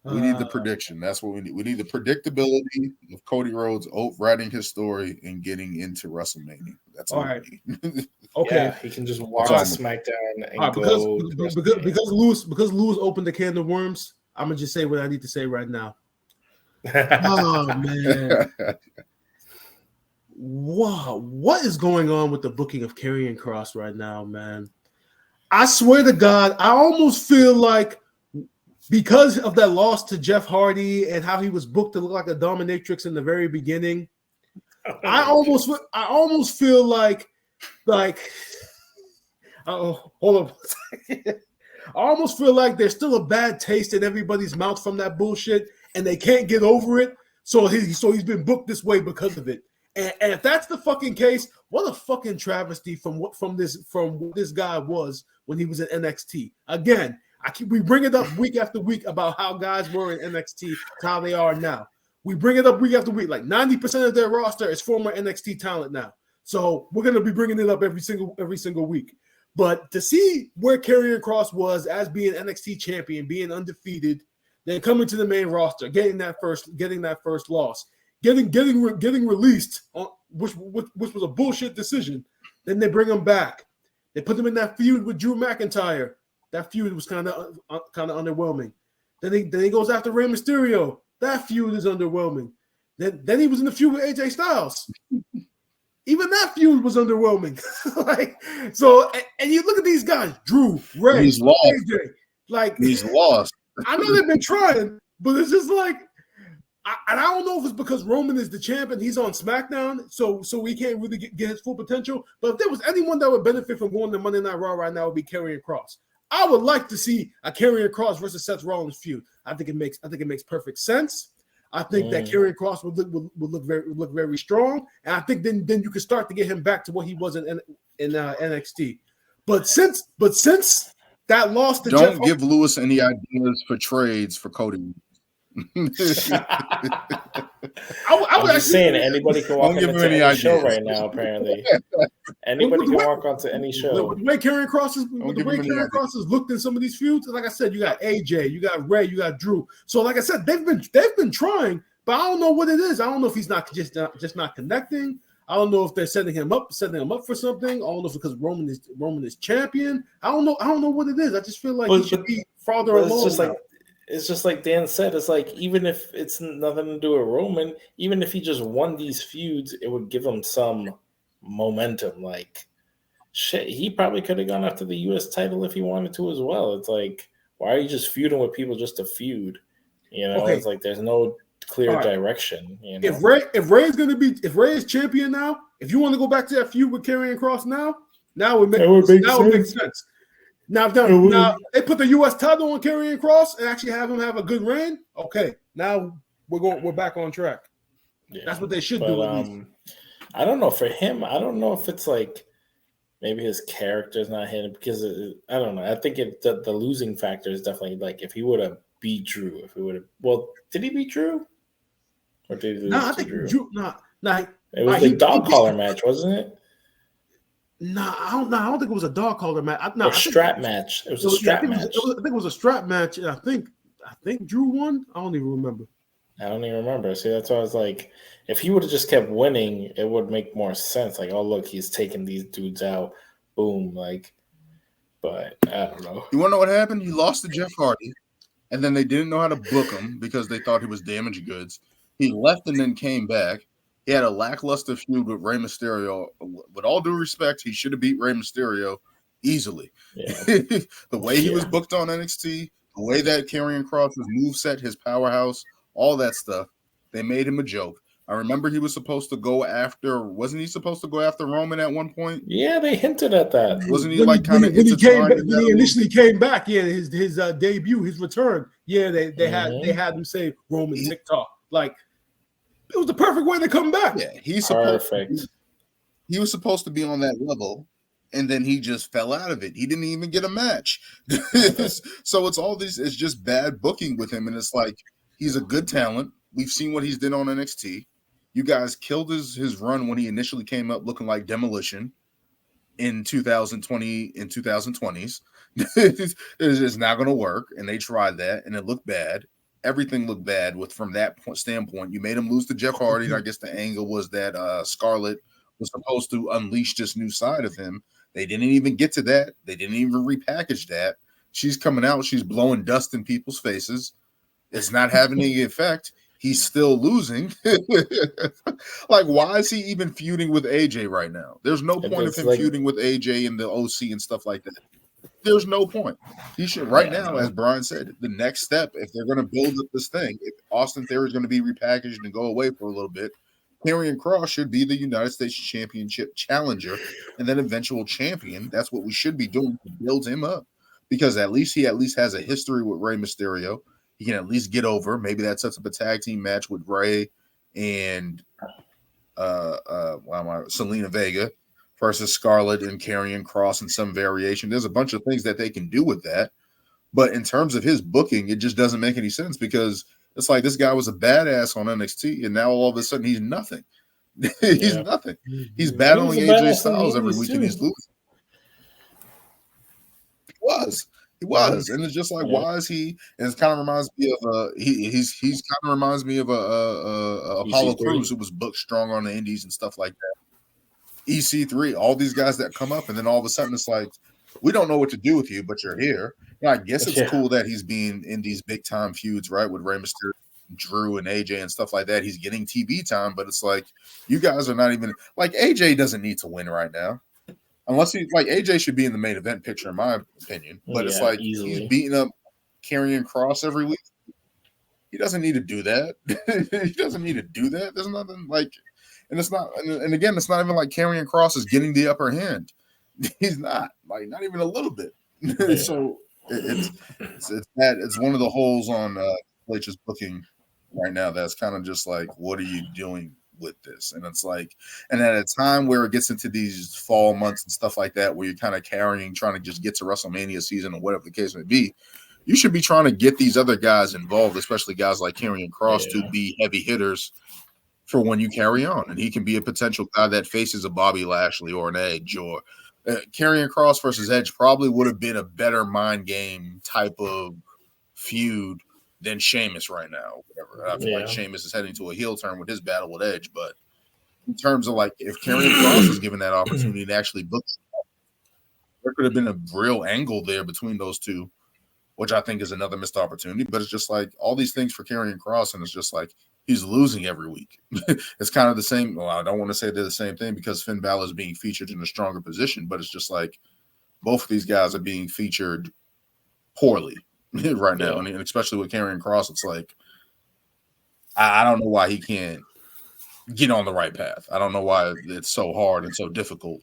We need the prediction. That's what we need. We need the predictability of Cody Rhodes writing his story and getting into WrestleMania. That's all right. We need. Okay, yeah, he can just walk on SmackDown and go because Lewis opened the can of worms. I'm gonna just say what I need to say right now. Oh man. Wow, what is going on with the booking of Karrion Kross right now, man? I swear to God, I almost feel like because of that loss to Jeff Hardy and how he was booked to look like a dominatrix in the very beginning, I almost feel like hold on. I almost feel like there's still a bad taste in everybody's mouth from that bullshit, and they can't get over it. So he's been booked this way because of it. And if that's the fucking case, what a fucking travesty from what this guy was when he was in NXT. Again, we bring it up week after week about how guys were in NXT, how they are now. We bring it up week after week. Like 90% of their roster is former NXT talent now. So we're gonna be bringing it up every single week. But to see where Karrion Kross was as being NXT champion, being undefeated, then coming to the main roster, getting that first loss. Getting released, which was a bullshit decision. Then they bring him back. They put him in that feud with Drew McIntyre. That feud was kind of underwhelming. Then he goes after Rey Mysterio. That feud is underwhelming. Then he was in the feud with AJ Styles. Even that feud was underwhelming. And you look at these guys, Drew, Rey, he's lost. AJ, he's lost. I know they've been trying, but it's just like. And I don't know if it's because Roman is the champ and he's on SmackDown, so he can't really get his full potential. But if there was anyone that would benefit from going to Monday Night Raw right now, it would be Karrion Kross. I would like to see a Karrion Kross versus Seth Rollins feud. I think it makes perfect sense. I think that Karrion Kross would look very strong, and I think then you can start to get him back to what he was in NXT. But since that loss to don't give Lewis any ideas for trades for Cody. I'm just saying anybody can walk into any show right now. Apparently, anybody can walk onto any show. The way Karrion Kross has looked in some of these feuds, like I said, you got AJ, you got Rey, you got Drew. So, like I said, they've been trying, but I don't know what it is. I don't know if he's not just not connecting. I don't know if they're setting him up for something. I don't know if it's because Roman is champion. I don't know what it is. I just feel like he should be farther along. It's just like Dan said, it's like even if it's nothing to do with Roman, even if he just won these feuds, it would give him some momentum. Like, shit, he probably could have gone after the U.S. title if he wanted to as well. It's like, why are you just feuding with people just to feud? You know, It's like there's no clear direction. You know? If Rey is champion now, if you want to go back to that feud with Karrion Kross now it would make sense. Now they put the U.S. title on Karrion Kross and actually have him have a good reign. Okay, now we're back on track. Yeah. That's what they should do. At least. I don't know for him. I don't know if it's like maybe his character's not hitting because I don't know. I think the losing factor is definitely like if he would have beat Drew. Did he beat Drew? Or did he lose I think Drew. It was the dog collar match, wasn't it? I don't think it was a dog collar match. Strap match. It was a strap match. I think it was a strap match. I think Drew won. I don't even remember. See, that's why I was like, if he would have just kept winning, it would make more sense. Like, oh look, he's taking these dudes out. Boom, like. But I don't know. You want to know what happened? He lost to Jeff Hardy, and then they didn't know how to book him because they thought he was damaged goods. He left and then came back. He had a lackluster feud with Rey Mysterio. With all due respect, he should have beat Rey Mysterio easily. Yeah. The way he was booked on NXT, the way that Karrion Kross, his moveset, his powerhouse, all that stuff, they made him a joke. I remember he was supposed to go after. Wasn't he supposed to go after Roman at one point? Yeah, they hinted at that. Wasn't he when he initially came back? Yeah, his debut, his return. Yeah, they had him say Roman TikTok like. It was the perfect way to come back. Yeah, he was supposed to be on that level, and then he just fell out of it. He didn't even get a match. So it's just bad booking with him, and it's like he's a good talent. We've seen what he's done on NXT. You guys killed his run when he initially came up looking like Demolition in 2020 and 2020s. It's not going to work, and they tried that, and it looked bad. everything looked bad from that standpoint. You made him lose to Jeff Hardy, and I guess the angle was that Scarlett was supposed to unleash this new side of him. They didn't even get to that. They didn't even repackage that. She's coming out. She's blowing dust in people's faces. It's not having any effect. He's still losing. Like, why is he even feuding with AJ right now? There's no point of him feuding with AJ and the OC and stuff like that. There's no point. He should now, as Brian said, the next step, if they're going to build up this thing, if Austin Theory is going to be repackaged and go away for a little bit, Karrion Kross should be the United States Championship challenger and then eventual champion. That's what we should be doing to build him up, because he has a history with Rey Mysterio. He can at least get over. Maybe that sets up a tag team match with Rey and Selena Vega versus Scarlett and Karrion Kross in some variation. There's a bunch of things that they can do with that. But in terms of his booking, it just doesn't make any sense, because it's like this guy was a badass on NXT, and now all of a sudden he's nothing. He's nothing. He's battling AJ Styles every week, and he's losing. He was, and it's just like, why is he? And it kind of reminds me of he's kind of reminds me of Apollo Crews, who was booked strong on the Indies and stuff like that. EC3, all these guys that come up, and then all of a sudden it's like, we don't know what to do with you, but you're here. And I guess it's cool that he's being in these big time feuds, right, with Rey Mysterio, Drew, and AJ and stuff like that. He's getting TV time, but it's like, you guys are not even like, AJ doesn't need to win right now. Unless AJ should be in the main event picture, in my opinion. But it's like, he's beating up Karrion Kross every week. He doesn't need to do that. He doesn't need to do that. There's nothing like, and it's not, and again, it's not even like Karrion Kross is getting the upper hand. He's not, like, not even a little bit. So it's one of the holes on Fletcher's booking right now. That's kind of just like, what are you doing with this? And it's like, and at a time where it gets into these fall months and stuff like that, where you're kind of trying to just get to WrestleMania season or whatever the case may be, you should be trying to get these other guys involved, especially guys like Karrion Kross, to be heavy hitters for when you carry on. And he can be a potential guy that faces a Bobby Lashley or an Edge, or Karrion Kross versus Edge probably would have been a better mind game type of feud than Sheamus right now. Whatever. I feel like Sheamus is heading to a heel turn with his battle with Edge. But in terms of like, if Karrion Kross was given that opportunity to actually book, there could have been a real angle there between those two, which I think is another missed opportunity. But it's just like all these things for Karrion Kross, and it's just like he's losing every week. It's kind of the same. Well, I don't want to say they're the same thing, because Finn Balor is being featured in a stronger position, but it's just like both of these guys are being featured poorly right now. And especially with Karrion Kross, it's like, I don't know why he can't get on the right path. I don't know why it's so hard and so difficult.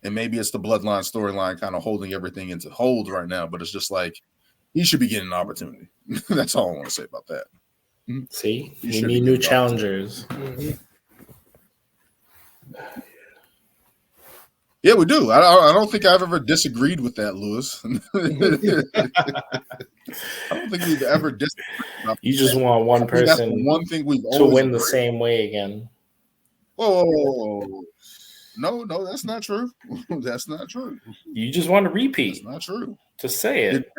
And maybe it's the bloodline storyline kind of holding everything into hold right now, but it's just like, he should be getting an opportunity. That's all I want to say about that. See, we need new challengers. Yeah, we do. I don't think I've ever disagreed with that, Lewis. I don't think we've ever disagreed. You just want one person thing we've to win the same way again. Whoa. No, that's not true. That's not true. You just want to repeat. That's not true. Just say it.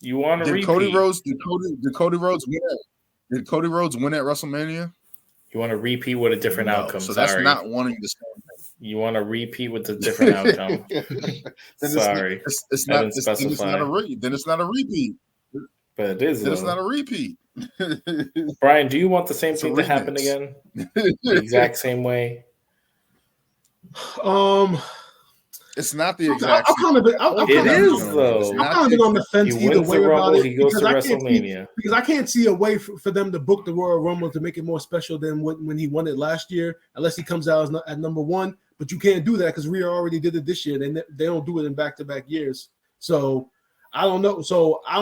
You want to repeat. Cody Rhodes win at WrestleMania? You want to repeat with a different outcome. So that's not wanting the same thing. You want to repeat with a different outcome. Sorry. It's not a repeat. Then it's not a repeat. But it is. Then it's not a repeat. Brian, do you want the same thing to happen again? The exact same way? It's not the exact. It is though. I'm kind of been on the fence either way about it. He goes to WrestleMania because I can't see a way for them to book the Royal Rumble to make it more special than when he won it last year, unless he comes out at number one. But you can't do that because Rhea already did it this year. They don't do it in back-to-back years. So I don't know. I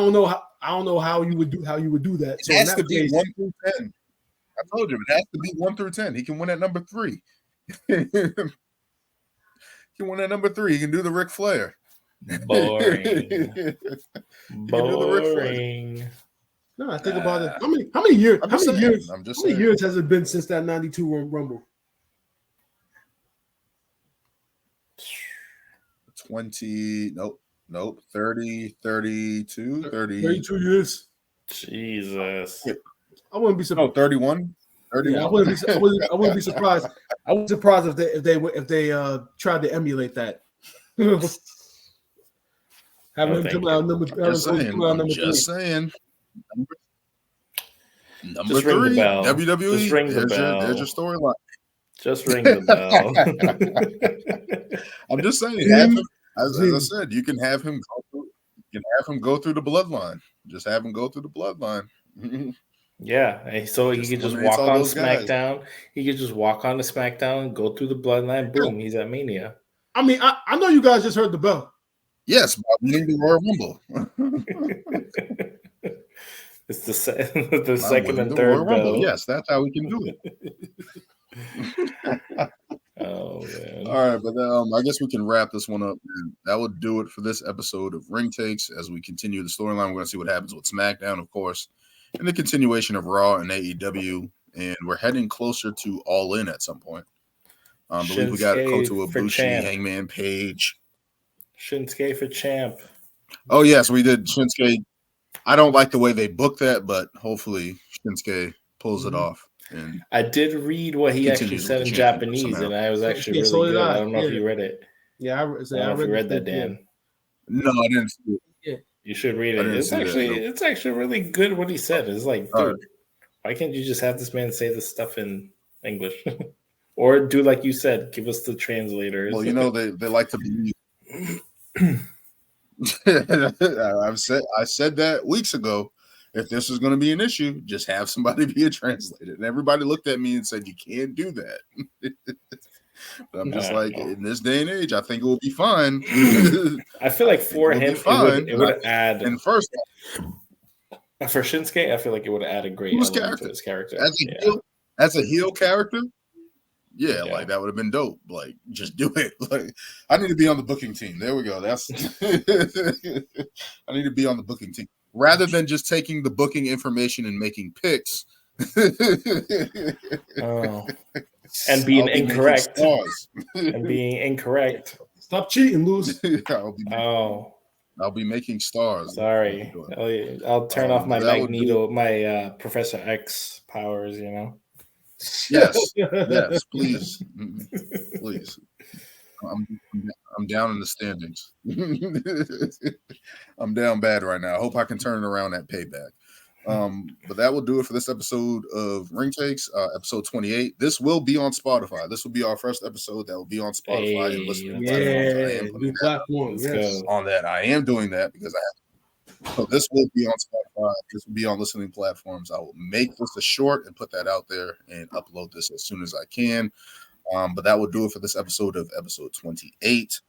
don't know how you would do that. It has to be 1 through 10. I told you it has to be 1 through 10. He can win at number 3. He can win at number 3. He can do the Ric Flair. Boring. Boring. No, I think about it. How many years has it been since that 92 Rumble? 20, nope, 30, 32, 30. 32 years. Jesus. I wouldn't be surprised. No, 31. 31. Yeah, I wouldn't be surprised. I wouldn't be surprised if they tried to emulate that. Having him come out number Just 3. saying. Number Just ring the 3, bell. WWE. Just ring the bell. There's your storyline. Just ring the bell. I'm just saying, as I said, you can have him go through the bloodline. Just have him go through the bloodline. Yeah, so he could just walk on SmackDown. He could just walk on to SmackDown, go through the bloodline. Boom, he's at Mania. I mean, I know you guys just heard the bell. Yes, by winning the Royal Rumble. It's the second and third Royal bell. Rumble. Yes, that's how we can do it. Oh man! All right, but I guess we can wrap this one up. And that would do it for this episode of Ring Takes. As we continue the storyline, we're going to see what happens with SmackDown, of course, and the continuation of Raw and AEW. And we're heading closer to All In at some point. I believe we got Kota Ibushi, Hangman Page. Shinsuke for champ. Oh yes, we did Shinsuke. I don't like the way they booked that, but hopefully Shinsuke pulls it off. And I did read what he actually said in Japanese, and I was actually really good. I don't know if you read it. Yeah, I don't know if you read that, Dan. No, I didn't see it. Yeah. You should read it. It's actually really good what he said. It's like, dude, why can't you just have this man say this stuff in English? Or do like you said, give us the translators. Well, they like to believe. I said that weeks ago. If this was going to be an issue, just have somebody be a translator. And everybody looked at me and said, "You can't do that." But I'm just in this day and age, I think it will be fine. I feel like for him, it would add. And first, for Shinsuke, I feel like it would add a great element to his character as a heel character. Yeah, like that would have been dope. Like, just do it. Like, I need to be on the booking team. There we go. I need to be on the booking team rather than just taking the booking information and making picks. And being incorrect. And being incorrect. Stop cheating, Luz. I'll be making stars. Sorry. I'll turn off my Magneto, my Professor X powers, Yes, please. Please. I'm down in the standings. I'm down bad right now. I hope I can turn it around at Payback. But that will do it for this episode of Ring Takes, episode 28. This will be on Spotify. This will be our first episode that will be on Spotify and listening platforms. On that, I am doing that because I have. So this will be on Spotify. This will be on listening platforms. I will make this a short and put that out there and upload this as soon as I can. But that will do it for this episode of episode 28.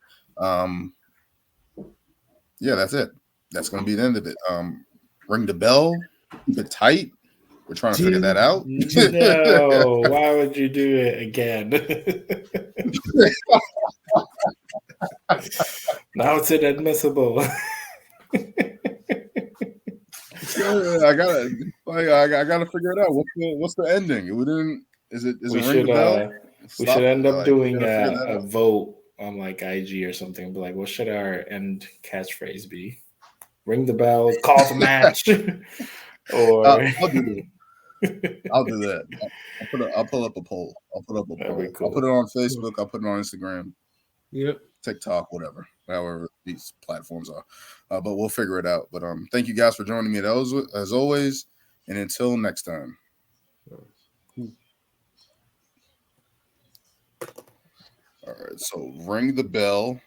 Yeah, that's it. That's going to be the end of it. Ring the bell. Keep it tight. We're trying to figure that out. No, why would you do it again? Now it's inadmissible. I gotta figure it out. What's the ending? Is it ring the bell? We should end up doing a vote on like IG or something. Be like, what should our end catchphrase be? Ring the bell, call the match. Or I'll do that. I'll pull up a poll. I'll put up a poll. Cool. I'll put it on Facebook. I'll put it on Instagram. Yep. TikTok, whatever, however these platforms are. But we'll figure it out. But thank you guys for joining me as always. And until next time. All right. So ring the bell.